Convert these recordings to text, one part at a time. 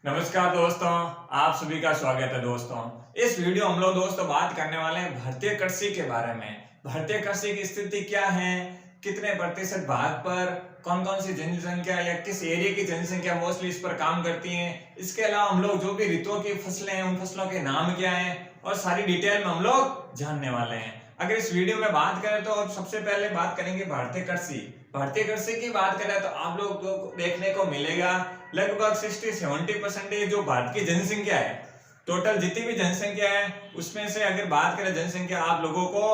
नमस्कार दोस्तों, आप सभी का स्वागत है दोस्तों। इस वीडियो हम लोग दोस्तों बात करने वाले हैं भारतीय कृषि के बारे में। भारतीय कृषि की स्थिति क्या है, कितने प्रतिशत भाग पर कौन कौन सी जनसंख्या या किस एरिया की जनसंख्या मोस्टली इस पर काम करती है। इसके अलावा हम लोग जो भी ऋतुओं की फसलें हैं उन फसलों के नाम क्या हैं और सारी डिटेल में हम लोग जानने वाले हैं। अगर इस वीडियो में बात करें तो सबसे पहले बात करेंगे भारतीय कृषि। भारतीय कृषि की बात करें तो आप लोग को देखने को मिलेगा लगभग 60-70% जो भारत की जनसंख्या है, टोटल जितनी भी जनसंख्या है उसमें से अगर बात करें जनसंख्या आप लोगों को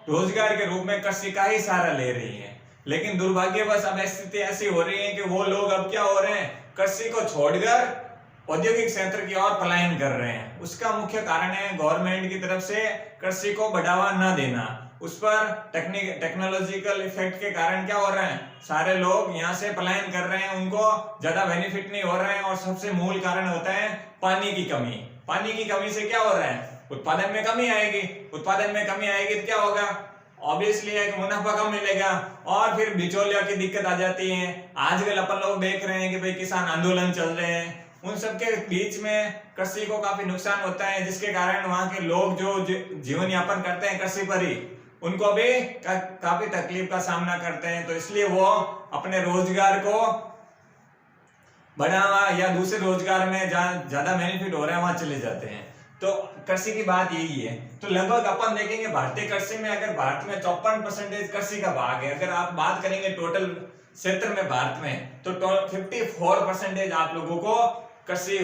रोजगार के रूप में कृषि का ही सहारा ले रही है। लेकिन दुर्भाग्यवश अब स्थिति ऐसी हो रही है कि वो लोग अब क्या हो रहे हैं, कृषि को छोड़कर औद्योगिक क्षेत्र की ओर पलायन कर रहे हैं। उसका मुख्य कारण है गवर्नमेंट की तरफ से कृषि को बढ़ावा न देना। उस पर टेक्नोलॉजिकल इफेक्ट के कारण क्या हो रहा है, सारे लोग यहाँ से पलायन कर रहे हैं, उनको ज्यादा बेनिफिट नहीं हो रहे हैं। और सबसे मूल कारण होता है पानी की कमी। पानी की कमी से क्या हो रहा है, उत्पादन में कमी आएगी। उत्पादन में कमी आएगी तो क्या होगा, ऑब्वियसली है कि मुनाफा कम मिलेगा और फिर बिचौलिया की दिक्कत आ जाती है। आजकल अपन लोग देख रहे हैं कि भाई किसान आंदोलन चल रहे हैं, उन सबके बीच में कृषि को काफी नुकसान होता है, जिसके कारण वहां के लोग जो जीवन यापन करते हैं कृषि पर ही, उनको भी काफी तकलीफ का सामना करते हैं। तो इसलिए वो अपने रोजगार को बढ़ावा या दूसरे रोजगार में जहाँ ज्यादा बेनिफिट हो रहा है वहां चले जाते हैं। तो कृषि की बात यही है। तो लगभग अपन देखेंगे भारतीय कृषि में, अगर भारत में 54% कृषि का भाग है। अगर आप बात करेंगे टोटल क्षेत्र में भारत में, तो 54% आप लोगों को कृषि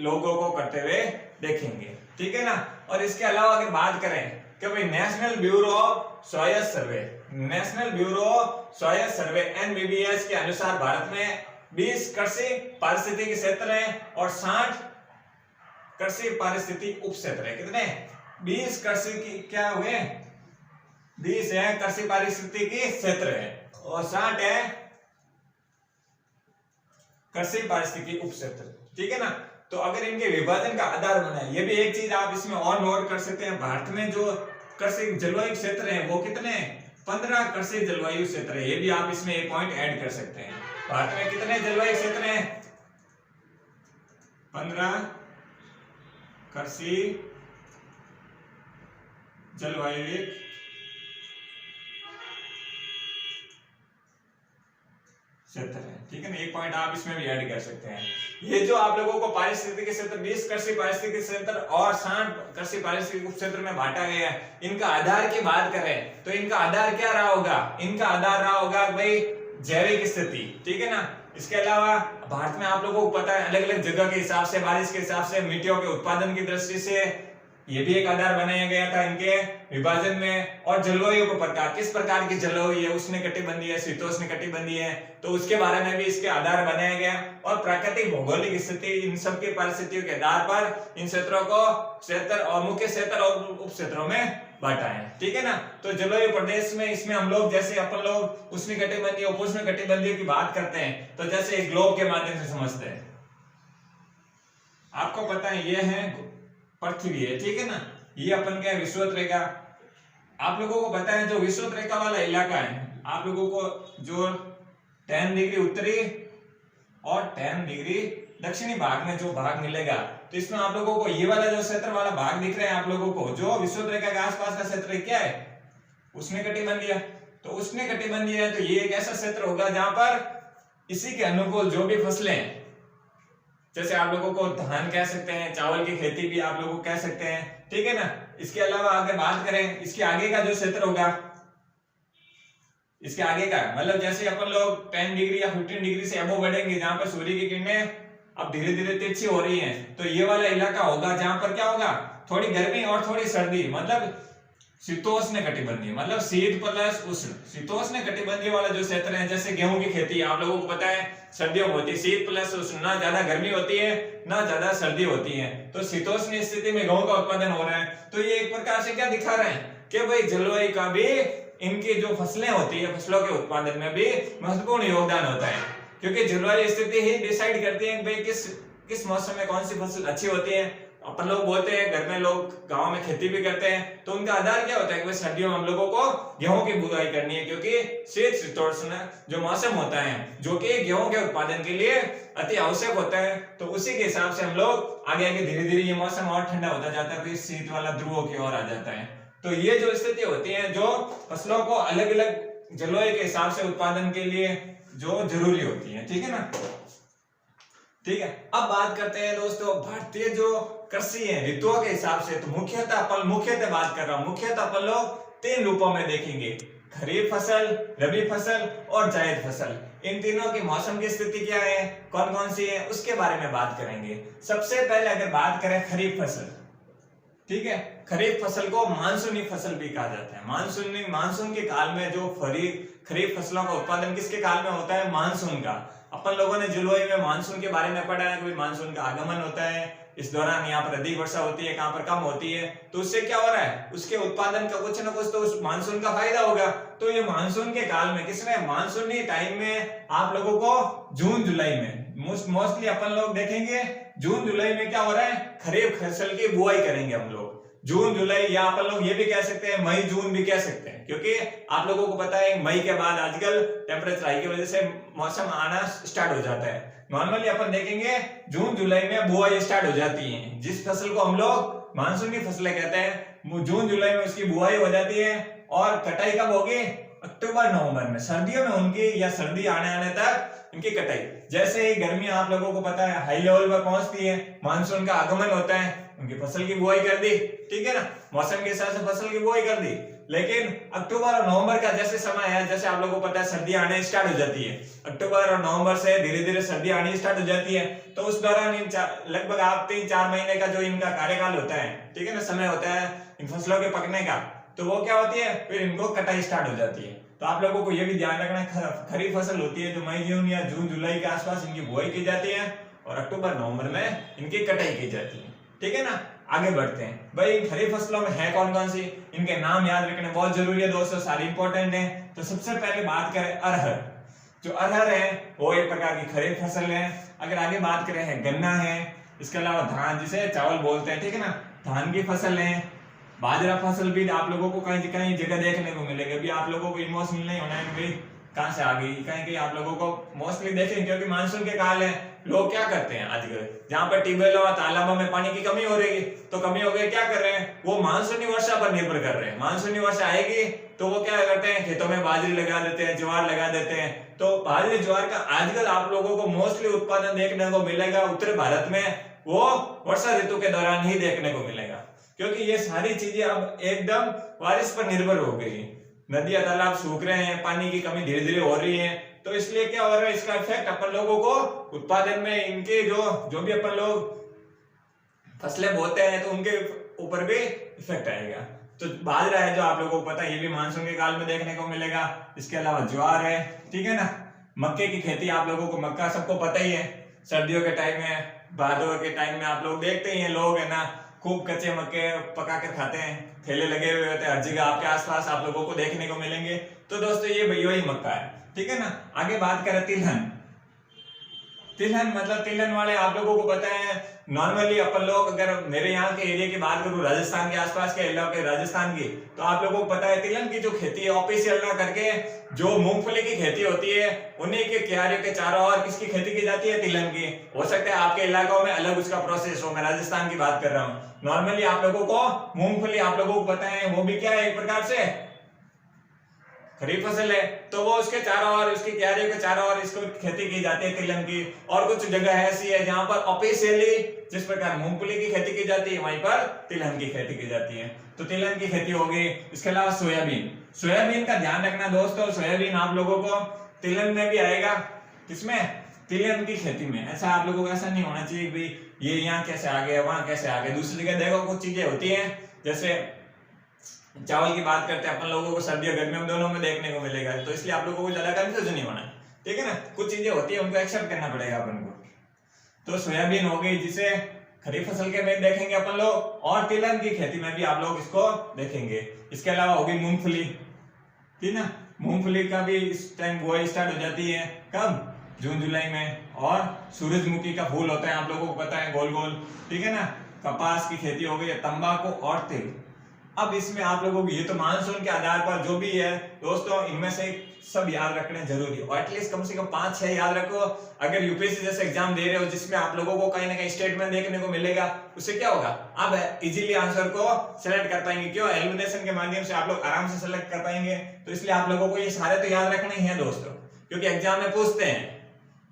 लोगों को करते हुए देखेंगे, ठीक है ना। और इसके अलावा अगर बात करें कि भाई national bureau of soil survey NBBS के अनुसार भारत में 20 कृषि पारिस्थितिकी क्षेत्र है और 60 कृषि पारिस्थितिकी उप क्षेत्र है। कितने, 20 कृषि की क्या हुए, 20 है कृषि पारिस्थितिकी क्षेत्र है और 60 है कृषि पारिस्थितिकी उप क्षेत्र, ठीक है ना। तो अगर इनके विभाजन का आधार बना है, ये भी एक चीज आप इसमें और नोट कर सकते हैं। भारत में जो कृषि जलवायु क्षेत्र है वो कितने, 15 कृषि जलवायु क्षेत्र है। ये भी आप इसमें एक पॉइंट ऐड कर सकते हैं। भारत में कितने जलवायु क्षेत्र हैं, 15 कृषि जलवायु क्षेत्र है, ठीक है ना। एक पॉइंट आप इसमें भी ऐड कर सकते हैं। ये जो आप लोगों को पारिस्थितिकी क्षेत्र 20 कृषि पारिस्थितिकी क्षेत्र और 60 कृषि पारिस्थितिकी क्षेत्र में बांटा गया है। इनका आधार की बात करें तो इनका आधार क्या रहा होगा, इनका आधार रहा होगा भाई जैविक स्थिति, ठीक है ना। इसके अलावा भारत में आप लोगों को पता है अलग अलग जगह के हिसाब से, बारिश के हिसाब से, मिट्टियों के उत्पादन की दृष्टि से ये भी एक आधार बनाया गया था इनके विभाजन में। और जलवायु को प्रकार, किस प्रकार की जलवायु है, उष्णकटिबंधीय है, शीतोष्णकटिबंधीय है, तो उसके बारे में भी इसके आधार बनाया गया। और प्राकृतिक भौगोलिक स्थिति, इन सब की परिस्थितियों के आधार पर इन क्षेत्रों को क्षेत्र और मुख्य क्षेत्र और उप क्षेत्रों में बांटा है, ठीक है ना। तो जलवायु प्रदेश में इसमें हम लोग जैसे अपन लोग उष्णकटिबंधीय उपोष्णकटिबंधीय की बात करते हैं तो जैसे एक ग्लोब के माध्यम से समझते हैं। आपको पता है ये है पृथ्वी है, ठीक है ना। ये अपन क्या विषुवत रेखा, आप लोगों को पता है जो विषुवत रेखा वाला इलाका है, आप लोगों को जो 10 डिग्री उत्तरी और 10 डिग्री दक्षिणी भाग में जो भाग मिलेगा, तो इसमें आप लोगों को ये वाला जो क्षेत्र वाला भाग दिख रहा है आप लोगों को, जो विषुवत रेखा के आसपास का क्षेत्र क्या है, उष्णकटिबंधीय। तो उष्णकटिबंधीय है तो ये एक ऐसा क्षेत्र होगा जहां पर इसी के अनुकूल जो भी फसलें, जैसे आप लोगों को धान कह सकते हैं, चावल की खेती भी आप लोगों को कह सकते हैं, ठीक है ना। इसके अलावा अगर बात करें इसके आगे का जो क्षेत्र होगा, इसके आगे का मतलब जैसे अपन लोग 10 डिग्री या 15 डिग्री से अबव बढ़ेंगे, जहां पर सूर्य की किरणें अब धीरे धीरे तिरछी हो रही हैं, तो ये वाला इलाका होगा जहां पर क्या होगा, थोड़ी गर्मी और थोड़ी सर्दी, मतलब शीतोष्ण कटिबंधीय, मतलब शीत प्लस उष्ण। शीतोष्ण कटिबंधीय वाला जो क्षेत्र है, जैसे गेहूं की खेती आप लोगों को पता है सर्दियों में होती है, शीत प्लस उष्ण, ना ज्यादा गर्मी होती है ना ज्यादा सर्दी होती है। तो शीतोष्ण स्थिति में गेहूं का उत्पादन हो रहा है। तो ये एक प्रकार से क्या दिखा रहे हैं कि भाई जलवायु का भी इनकी जो फसलें होती है, फसलों के उत्पादन में भी महत्वपूर्ण योगदान होता है, क्योंकि जलवायु स्थिति ही डिसाइड करती है भाई किस मौसम में कौन सी फसल अच्छी होती है अपन लोग बोलते हैं घर में, लोग गांव में खेती भी करते हैं, तो उनका आधार क्या होता है कि भाई सर्दियों में हम लोगों को गेहूं की बुआई करनी है, क्योंकि शीतोष्ण जो मौसम होता है जो कि गेहूं के उत्पादन के लिए अति आवश्यक होता है, तो उसी के हिसाब से हम लोग आगे आगे धीरे धीरे ये मौसम और ठंडा होता जाता है, फिर शीत वाला ध्रुवों की ओर आ जाता है। तो ये जो स्थिति होती है जो फसलों को अलग अलग जलवायु के हिसाब से उत्पादन के लिए जो जरूरी होती है, ठीक है ना। ठीक है, अब बात करते हैं दोस्तों भारतीय जो कृषि है ऋतुओं के हिसाब से। तो मुख्यतः बात कर रहा हूं, मुख्यतः अपन लोग 3 रूपों में देखेंगे, खरीफ फसल, रबी फसल और जायद फसल। इन तीनों की मौसम की स्थिति क्या है, कौन कौन सी है, उसके बारे में बात करेंगे। सबसे पहले अगर बात करें खरीफ फसल, ठीक है, खरीफ फसल को मानसूनी फसल भी कहा जाता है। मानसून के काल में जो खरीफ फसलों का उत्पादन किसके काल में होता है, मानसून का। अपन लोगों ने जुलाई में मानसून के बारे में पढ़ा है कि मानसून का आगमन होता है, इस दौरान यहाँ पर अधिक वर्षा होती है, कहां पर कम होती है, तो उससे क्या हो रहा है, उसके उत्पादन का कुछ ना कुछ तो उस मानसून का फायदा होगा। तो ये मानसून के काल में किसने, मानसूनी टाइम में आप लोगों को जून जुलाई में मोस्टली अपन लोग देखेंगे जून जुलाई में क्या हो रहा है, खरीफ फसल की बुआई करेंगे हम लोग। जून जुलाई, या अपन लोग ये भी कह सकते हैं मई जून भी कह सकते हैं, क्योंकि आप लोगों को पता है मई के बाद आजकल टेम्परेचर हाई की वजह से मौसम आना स्टार्ट हो जाता है। नॉर्मली अपन देखेंगे जून जुलाई में बुआई स्टार्ट हो जाती है। जिस फसल को हम लोग मानसूनी फसलें कहते हैं, जून जुलाई में उसकी बुआई हो जाती है और कटाई कब होगी, अक्टूबर नवंबर में, सर्दियों में उनकी, या सर्दी आने तक इनकी कटाई। जैसे ही गर्मी आप लोगों को पता है हाई लेवल पर पहुंचती है, मानसून का आगमन होता है, उनकी फसल की बुआई कर दी, ठीक है ना, मौसम के हिसाब से फसल की बुआई कर दी। लेकिन अक्टूबर और नवंबर का जैसे समय है, जैसे आप लोगों को पता है सर्दी आने स्टार्ट हो जाती है, अक्टूबर और नवंबर से धीरे धीरे सर्दी आनी स्टार्ट हो जाती है। तो उस दौरान लगभग आप 3-4 महीने का जो इनका कार्यकाल होता है, ठीक है ना, समय होता है इन फसलों के पकने का, तो वो क्या होती है, फिर इनको कटाई स्टार्ट हो जाती है। तो आप लोगों को ये भी ध्यान रखना है, खरीफ फसल होती है जो मई जून या जून जुलाई के आसपास इनकी बुआई की जाती है और अक्टूबर नवंबर में इनकी कटाई की जाती है, ठीक है ना। आगे बढ़ते हैं, भाई खरीफ फसलों में है कौन कौन सी, इनके नाम याद रखने बहुत जरूरी है दोस्तों, सारी इंपॉर्टेंट है। तो सबसे पहले बात करें अरहर। जो अरहर है वो एक प्रकार की खरीफ फसल है। अगर आगे बात करें है गन्ना है, इसके अलावा धान जिसे चावल बोलते हैं, ठीक है ना, धान की फसल है। बाजरा फसल भी आप लोगों को कहीं कहीं जगह देखने को मिलेगी। अभी आप लोगों को इमोशनल नहीं होना है कि कहां से आ गई, कहीं कहीं आप लोगों को मोस्टली देखेंगे, क्योंकि मानसून के काल है। लोग क्या करते हैं आजकल, जहां पर ट्यूबवेल और तालाबों में पानी की कमी हो रही है, तो कमी हो गई, क्या कर रहे हैं, वो मानसूनी वर्षा पर निर्भर कर रहे हैं। मानसूनी वर्षा आएगी तो वो क्या करते हैं, खेतों में बाजरी लगा देते हैं, ज्वार लगा देते हैं। तो बाजरी ज्वार का आजकल आप लोगों को मोस्टली उत्पादन देखने को मिलेगा उत्तर भारत में, वो वर्षा ऋतु के दौरान ही देखने को मिलेगा, क्योंकि ये सारी चीजें अब एकदम बारिश पर निर्भर हो गई। नदियां तालाब सूख रहे हैं, पानी की कमी धीरे धीरे हो रही है, तो इसलिए क्या हो रहा है, इसका इफेक्ट अपन लोगों को उत्पादन में, इनके जो भी अपन लोग फसलें बोते हैं तो उनके ऊपर भी इफेक्ट आएगा। तो बाजरा है जो आप लोगों को पता है, ये भी मानसून के काल में देखने को मिलेगा। इसके अलावा ज्वार है, ठीक है ना। मक्के की खेती आप लोगों को, मक्का सबको पता ही है, सर्दियों के टाइम में, भादों के टाइम में आप लोग देखते ही हैं, लोग है ना खूब कच्चे मक्के पका कर खाते हैं, ठेले लगे हुए होते हैं हर जगह आपके आसपास आप लोगों को देखने को मिलेंगे। तो दोस्तों ये भैया ही मक्का है, ठीक है ना। आगे बात करें तिलहन। तिलहन मतलब तिलहन वाले आप लोगों को पता है, नॉर्मली अपन लोग, अगर मेरे यहाँ के एरिया की बात करूं, राजस्थान के आसपास के इलाके राजस्थान की, तो आप लोगों को पता है तिलहन की जो खेती है ऑफिशियल ना करके जो मूंगफली की खेती होती है, उन्हीं के क्यारियों के चारों ओर किसकी खेती की जाती है, तिलहन की। हो सकता है आपके इलाकों में अलग उसका प्रोसेस हो, मैं राजस्थान की बात कर रहा हूँ। नॉर्मली आप लोगों को मूंगफली आप लोगों को पता है, वो भी क्या है, एक प्रकार से खरीफ फसल है, तो वो उसके चारों ओर, उसकी क्यारियों के चारों ओर इसको खेती की जाती है तिलहन की। और कुछ जगह ऐसी है जहां पर ऑफिशियली जिस प्रकार मूंगफली की खेती की जाती है, वहीं पर तिलहन की खेती की जाती है। तो तिलहन की खेती होगी। इसके अलावा सोयाबीन, सोयाबीन का ध्यान रखना दोस्तों, सोयाबीन आप लोगों को तिलहन में भी आएगा, किसमें, तिलहन की खेती में। ऐसा आप लोगों को ऐसा नहीं होना चाहिए कि ये यहाँ कैसे आ गया, वहां कैसे आ गया। दूसरी जगह देखो कुछ चीजें होती है, जैसे चावल की बात करते हैं अपन लोगों को, सर्दियों गर्मियों दोनों में देखने को मिलेगा, तो इसलिए आप लोगों को ज्यादा कंफ्यूजन नहीं होना, ठीक है ना। कुछ चीजें होती है उनको एक्सेप्ट करना पड़ेगा अपन को। तो सोयाबीन हो गई जिसे खरीफ फसल के में देखेंगे अपन लोग, और तिलहन की खेती में भी आप लोग इसको देखेंगे। इसके अलावा होगी मूंगफली, ठीक ना। मूंगफली का भी इस टाइम बुआई स्टार्ट हो जाती है, कब, जून जुलाई में। और सूरजमुखी का फूल होता है आप लोगों को पता है, गोल गोल, ठीक है ना। कपास की खेती हो गई, तंबाकू और तिल। अब इसमें आप लोगों को ये तो मानसून के आधार पर जो भी है दोस्तों, इनमें से सब याद रखने जरूरी है, और एटलीस्ट कम से कम 5-6 याद रखो। अगर यूपीएससी जैसे एग्जाम दे रहे हो जिसमें आप लोगों को कहीं ना कहीं स्टेटमेंट देखने को मिलेगा, उससे क्या होगा, आप इजीली आंसर को सेलेक्ट कर पाएंगे। क्यों, एलिमिनेशन के माध्यम से आप लोग आराम से सेलेक्ट कर पाएंगे। तो इसलिए आप लोगों को ये सारे तो याद रखने ही है दोस्तों, क्योंकि एग्जाम में पूछते हैं,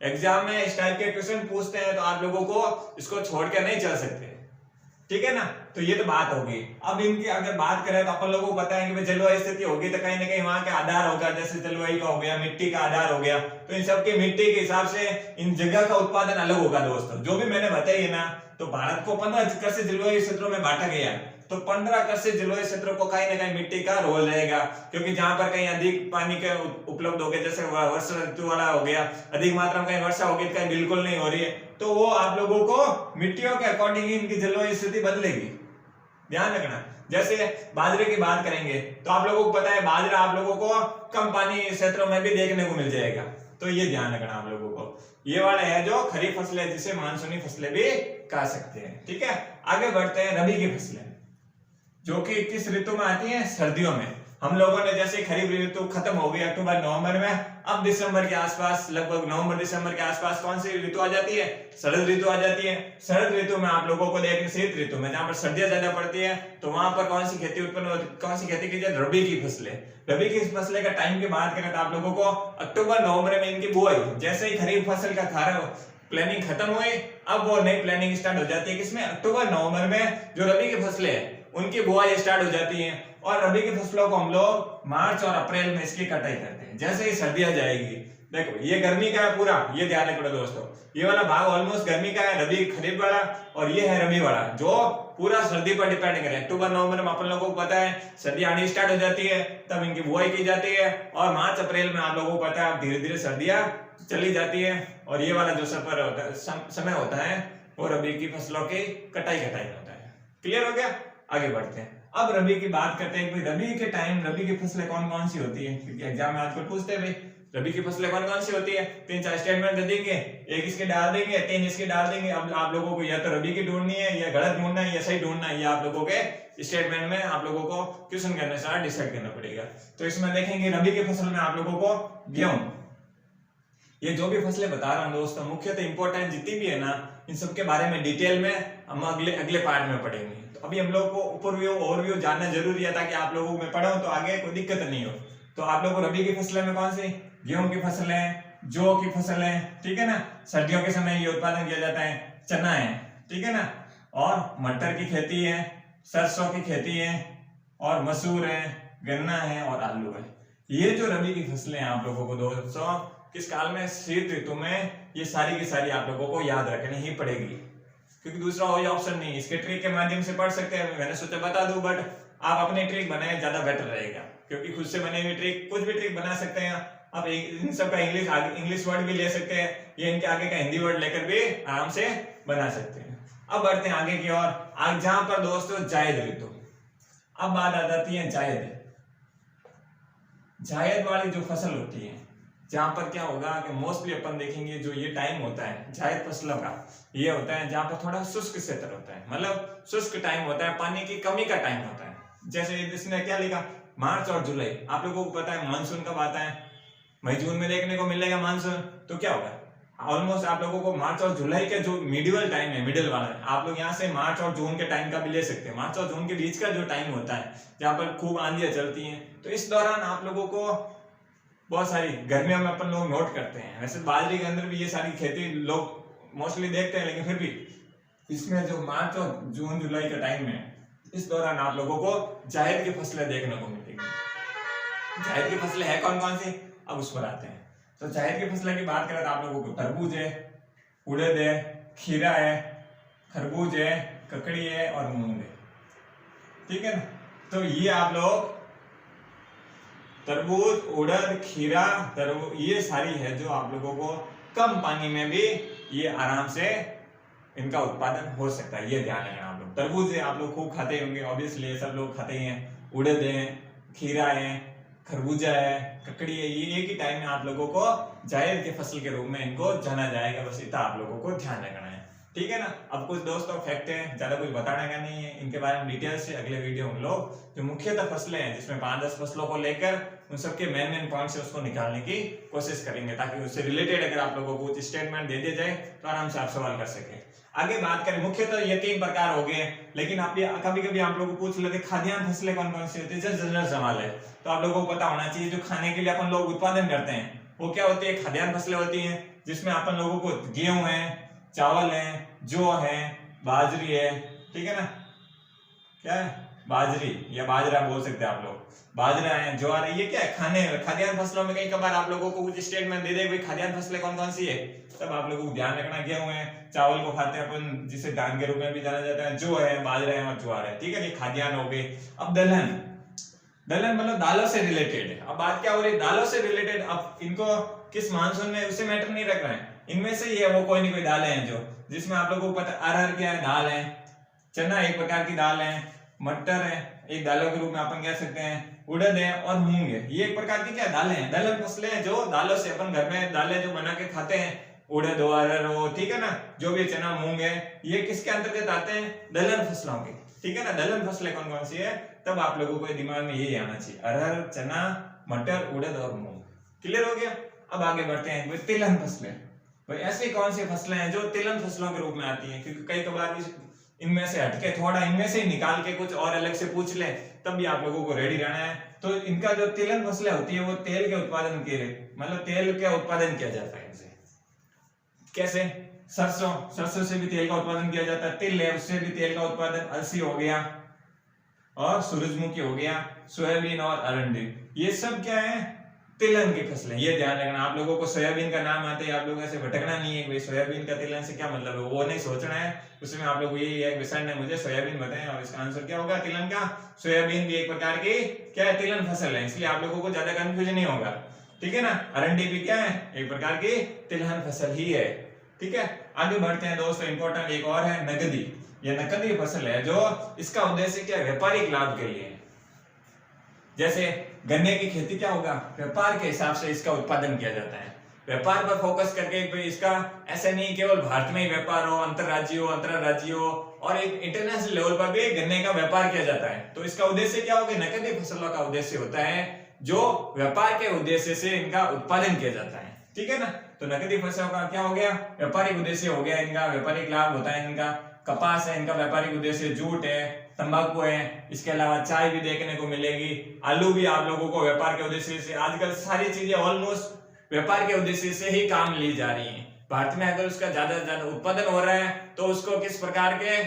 एग्जाम में इस टाइप के क्वेश्चन पूछते हैं, तो आप लोगों को इसको छोड़ के नहीं चल सकते, ठीक है ना। तो ये तो बात होगी। अब इनकी अगर बात करें तो अपन लोगों को पता है कि भाई जलवायु स्थिति होगी तो कहीं ना कहीं वहां का आधार होगा, जैसे जलवायु का हो गया, मिट्टी का आधार हो गया, तो इन सबके मिट्टी के हिसाब से इन जगह का उत्पादन अलग होगा दोस्तों। जो भी मैंने बताई है ना, तो भारत को 15 कृषि जलवायु क्षेत्रों में बांटा गया, तो 15 कृषि जलवायु क्षेत्रों को कहीं ना कहीं मिट्टी का रोल रहेगा, क्योंकि जहां पर कहीं अधिक पानी के उपलब्ध हो गया, जैसे वर्षा ऋतु वाला हो गया, अधिक मात्रा में कहीं वर्षा होगी, कहीं बिल्कुल नहीं हो रही है, तो वो आप लोगों को मिट्टियों के अकॉर्डिंग इनकी जलवायु स्थिति बदलेगी, ध्यान रखना। जैसे बाजरे की बात करेंगे तो आप लोगों को पता है बाजरा आप लोगों को कम पानी क्षेत्रों में भी देखने को मिल जाएगा, तो ये ध्यान रखना आप लोगों को। ये वाला है जो खरीफ फसलें, जिसे मानसूनी फसलें भी कह सकते हैं, ठीक है। आगे बढ़ते हैं रबी की फसलें, जो कि किस ऋतु में आती हैं, सर्दियों में। हम लोगों ने जैसे खरीफ ऋतु खत्म हो गई अक्टूबर नवंबर में, अब दिसंबर के आसपास, लगभग नवंबर दिसंबर के आसपास कौन सी ऋतु आ जाती है, शरद ऋतु आ जाती है। शरद ऋतु में आप लोगों को देखिए, शीत ऋतु में जहां पर सर्दियां ज्यादा पड़ती है, तो वहां पर कौन सी खेती उत्पन्न होती, कौन सी खेती की जाए, रबी की फसलें। रबी की फसलें का टाइम की बात करें तो आप लोगों को अक्टूबर नवंबर में इनकी बुआई, जैसे ही खरीफ फसल का खारा प्लानिंग खत्म हुई, अब वो नई प्लानिंग स्टार्ट हो जाती है, किसमें, अक्टूबर नवंबर में जो रबी की फसलें हैं उनकी बुआई स्टार्ट हो जाती है। और रबी की फसलों को हम लोग मार्च और अप्रैल में इसकी कटाई करते हैं। जैसे ही सर्दियां जाएगी, देखो ये गर्मी का है पूरा, ये ध्यान रखना दोस्तों, ये वाला भाग ऑलमोस्ट गर्मी का है, रबी खरीफ वाला, और ये है रबी वाला जो पूरा सर्दी पर डिपेंड करे। अक्टूबर नवंबर में अपन लोगों को पता है सर्दी आनी स्टार्ट हो जाती है, तब इनकी बुआई की जाती है, और मार्च अप्रैल में आप लोगों को पता है धीरे धीरे सर्दियां चली जाती है, और ये वाला जो सफर होता है, समय होता है, वो रबी की फसलों की कटाई होता है। क्लियर हो गया, आगे बढ़ते हैं। अब रबी की बात करते हैं कि रबी के टाइम रबी की फसलें कौन कौन सी होती है, क्योंकि एग्जाम में आजकल पूछते हैं भाई रबी की फसलें कौन कौन सी होती है। 3-4 स्टेटमेंट दे देंगे, एक इसके डाल देंगे, 3 इसके डाल देंगे। अब आप लोगों को या तो रबी की ढूंढनी है, या गलत ढूंढना है, या सही ढूंढना है, ये आप लोगों के स्टेटमेंट में आप लोगों को क्वेश्चन करने से डिसाइड करना पड़ेगा। तो इसमें देखेंगे रबी की फसल में आप लोगों को गेहूं, ये जो भी फसलें बता रहा हूं दोस्तों, मुख्यतः इंपॉर्टेंट जितनी भी है ना, इन सब के बारे में डिटेल में हम अगले पार्ट में पढ़ेंगे। तो अभी हम लोग को ओवरव्यू जानना जरूरी है, ताकि आप लोगों में पढ़ो तो आगे कोई दिक्कत नहीं हो। तो आप लोगों को रबी की फसलें में कौन सी, गेहूं की फसलें, जौ की फसलें, ठीक है ना, सर्दियों के समय ये उत्पादन किया जाता है, चना है, ठीक है ना, और मटर की खेती है, सरसों की खेती है, और मसूर है, गन्ना है, और आलू है। ये जो रबी की फसलें हैं आप लोगों को दोस्तों किस काल में, शीत ऋतु में, ये सारी की सारी आप लोगों को याद रखनी ही पड़ेगी, क्योंकि दूसरा कोई ऑप्शन नहीं। इसके ट्रिक के माध्यम से पढ़ सकते हैं, मैंने सोचा बता दूं, बट आप अपनी ट्रिक बनाए ज्यादा बेटर रहेगा, क्योंकि खुद से बनी हुई ट्रिक, कुछ भी ट्रिक बना सकते हैं आप। इन सब का इंग्लिश वर्ड भी ले सकते हैं, या इनके आगे का हिंदी वर्ड लेकर भी आराम से बना सकते हैं। अब बढ़ते हैं आगे की ओर, आज जहां पर दोस्तों जायद ऋतु। अब बात आ जाती है जायद वाली जो फसल होती है, जहां पर क्या होगा कि मोस्टली अपन देखेंगे जो ये टाइम होता है जायद फसलों का, ये होता है जहां पर थोड़ा शुष्क क्षेत्र होता है, मतलब शुष्क टाइम होता है, पानी की कमी का टाइम होता है। जैसे इसने क्या लिखा, मार्च और जुलाई। आप लोगों को पता है मानसून कब आता है, मई जून में देखने को मिलेगा मानसून। तो क्या होगा, ऑलमोस्ट आप लोगों को मार्च और जुलाई के जो मिडिल टाइम है, मिडिल वाला है, आप लोग यहाँ से मार्च और जून के टाइम का भी ले सकते हैं। मार्च और जून के बीच का जो टाइम होता है, जहाँ पर खूब आंधियां चलती हैं, तो इस दौरान आप लोगों को बहुत सारी गर्मियों में अपन लोग नोट करते हैं। वैसे बाजरे के अंदर भी ये सारी खेती लोग मोस्टली देखते हैं, लेकिन फिर भी इसमें जो मार्च और जून जुलाई का टाइम है, इस दौरान आप लोगों को जायद की फसलें देखने को मिलेगी। जायद की फसलें है कौन कौन सी, अब उस पर आते हैं। तो जायद की फसलें की बात करें तो आप लोगों को तरबूज है, उड़द है, खीरा है, खरबूज है, ककड़ी है, और मूंग है, ठीक है ना। तो ये आप लोग तरबूज, उड़द, खीरा, तरबूज, ये सारी है जो आप लोगों को कम पानी में भी ये आराम से इनका उत्पादन हो सकता है, ये ध्यान रखना आप लोग। तरबूज आप लोग खूब खाते होंगे, ऑब्वियसली ये सब लोग खाते ही हैं। उड़द है, खीरा है, खरबूजा है, ककड़ी है, ये एक ही टाइम में आप लोगों को जायद की फसल के रूप में इनको जाना जाएगा, बस इतना आप लोगों को ध्यान रखना है। ठीक है ना। अब कुछ दोस्तों फैक्ट है, ज्यादा कुछ बताने का नहीं है, इनके बारे में डिटेल से अगले वीडियो हम लोग जो मुख्यतः फसलें हैं जिसमें 5-10 फसलों को लेकर उन सबके मेन पॉइंट से उसको निकालने की कोशिश करेंगे, ताकि उससे रिलेटेड अगर आप लोगों को कुछ स्टेटमेंट दे दिया जाए तो आराम से आप सवाल कर सके। आगे बात करें, मुख्यतः ये 3 प्रकार हो गए, लेकिन आप कभी कभी आप लोगों को पूछ लेते खाद्यान्न फसलें कौन कौन सी होती है, जस्ट जनरल सवाल है, तो आप लोगों को पता होना चाहिए जो खाने के लिए अपन लोग उत्पादन करते हैं वो क्या होती है, खाद्यान्न फसलें होती हैं, जिसमें अपन लोगों को गेहूं है, चावल है, जौ है, बाजरी है, ठीक है ना, क्या है, बाजरी या बाजरा बोल सकते हैं आप लोग, बाजरा है, ज्वार है, ये क्या है, खाद्यान्न फसलों में कई कबार आप लोगों को कुछ स्टेटमेंट दे दे भाई खाद्यान्न फसलें कौन कौन सी है, तब आप लोगों को ध्यान रखना। गेहूं है, चावल को खाते हैं अपन जिसे धान के रूप में भी जाना जाता है, जौ है, बाजरा है और ज्वार है, ठीक है, ये खाद्यान्न हो गए। अब दलहन, दलहन मतलब दालों से रिलेटेड है। अब बात क्या हो रही है, दालों से रिलेटेड, अब इनको किस मानसून में उसे मैटर नहीं रख रहे हैं, इनमें से ये वो कोई नहीं कोई दालें हैं जो जिसमें आप लोगों को पता, अरहर क्या है, दाल है, चना एक प्रकार की दाल है, मटर है एक दालों के रूप में अपन कह सकते हैं, उड़द है और मूंग है, ये एक प्रकार की क्या दालें हैं, दलहन फसलें हैं जो दालों से अपन घर में दालें जो बना के खाते हैं, उड़द हो, अरहर हो, ठीक है ना, जो भी चना मूंग है, ये किसके अंतर्गत आते हैं, दलहन फसलों के, ठीक है ना। दलहन फसलें कौन कौन सी है, तब आप लोगों को दिमाग में यही आना चाहिए, अरहर, चना, मटर, उड़द और मूंग, क्लियर हो गया। अब आगे बढ़ते हैं, तिलहन फसलें, भाई ऐसी कौन सी फसलें हैं जो तिलहन फसलों के रूप में आती हैं, क्योंकि कई कबार इनमें से हटके थोड़ा इनमें से ही निकाल के कुछ और अलग से पूछ ले, तब भी आप लोगों को रेडी रहना है। तो इनका जो तिलहन फसलें होती है वो तेल के उत्पादन के लिए, मतलब तेल का उत्पादन किया जाता है इनसे, कैसे, सरसों से भी तेल का उत्पादन किया जाता है, तिल है उससे भी तेल का उत्पादन, अलसी हो गया और सूरजमुखी हो गया, सोयाबीन और अरंडी, ये सब क्या है, तिलहन की फसलें। ये ध्यान रखना, आप लोगों को सोयाबीन का नाम आते हैं आप लोगों से भटकना नहीं है, भाई सोयाबीन का तिलहन से क्या मतलब है, वो नहीं सोचना है, उसमें आप लोग यही है, सर ने मुझे सोयाबीन बताया और इसका आंसर क्या होगा, तिलहन का। सोयाबीन भी एक प्रकार की क्या है, तिलहन फसल है, इसलिए आप लोगों को ज्यादा कंफ्यूजन नहीं होगा, ठीक है ना। अरंडी भी क्या है, एक प्रकार की तिलहन फसल ही है, ठीक है। आगे बढ़ते हैं दोस्तों, इंपॉर्टेंट एक और है नकदी, ये नकदी फसल है जो इसका उद्देश्य क्या है, व्यापारिक लाभ के लिए, जैसे गन्ने की खेती क्या होगा, व्यापार के हिसाब से इसका उत्पादन किया जाता है, व्यापार पर फोकस करके, इसका ऐसा नहीं केवल भारत में ही व्यापार हो, अंतरराज्यीय हो और एक इंटरनेशनल लेवल पर भी गन्ने का व्यापार किया जाता है। तो इसका उद्देश्य क्या होगा, नकदी फसलों का उद्देश्य होता है जो व्यापार के उद्देश्य से इनका उत्पादन किया जाता है, ठीक है ना। तो नकदी फसलों का क्या हो गया, व्यापारिक उद्देश्य हो गया, इनका व्यापारिक लाभ होता है, इनका कपास है, इनका व्यापारिक उद्देश्य, जूट है, तंबाकू है, इसके अलावा चाय भी देखने को मिलेगी, आलू भी आप लोगों को व्यापार के उद्देश्य से, आजकल सारी चीजें ऑलमोस्ट व्यापार के उद्देश्य से ही काम ली जा रही हैं। भारत में अगर उसका ज्यादा से ज्यादा उत्पादन हो रहा है तो उसको किस प्रकार के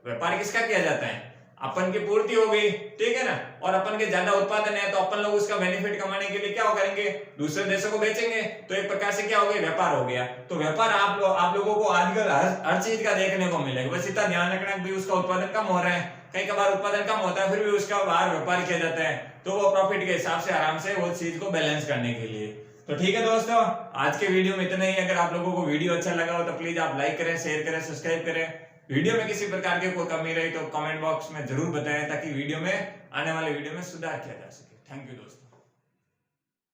व्यापार किसका किया जाता है, अपन की पूर्ति हो गई, ठीक है ना, और अपन के ज्यादा उत्पादन है तो अपन लोग उसका बेनिफिट कमाने के लिए क्या करेंगे, दूसरे देशों को बेचेंगे, तो एक प्रकार से क्या हो गया, व्यापार हो गया। तो व्यापार आप लोगों को आजकल हर चीज का देखने को मिलेगा, बस इतना ध्यान रखना कि उसका उत्पादन कम हो रहा है, कई कबार उत्पादन कम होता है फिर भी उसका बाहर व्यापार किया जाता है, तो वो प्रॉफिट के हिसाब से आराम से वो चीज को बैलेंस करने के लिए। तो ठीक है दोस्तों, आज के वीडियो में इतना ही। अगर आप लोगों को वीडियो अच्छा लगा हो तो प्लीज आप लाइक करें, शेयर करें, सब्सक्राइब करें। वीडियो में किसी प्रकार की कोई कमी रही तो कमेंट बॉक्स में जरूर बताएं, ताकि वीडियो में आने वाले वीडियो में सुधार किया जा सके। थैंक यू दोस्तों।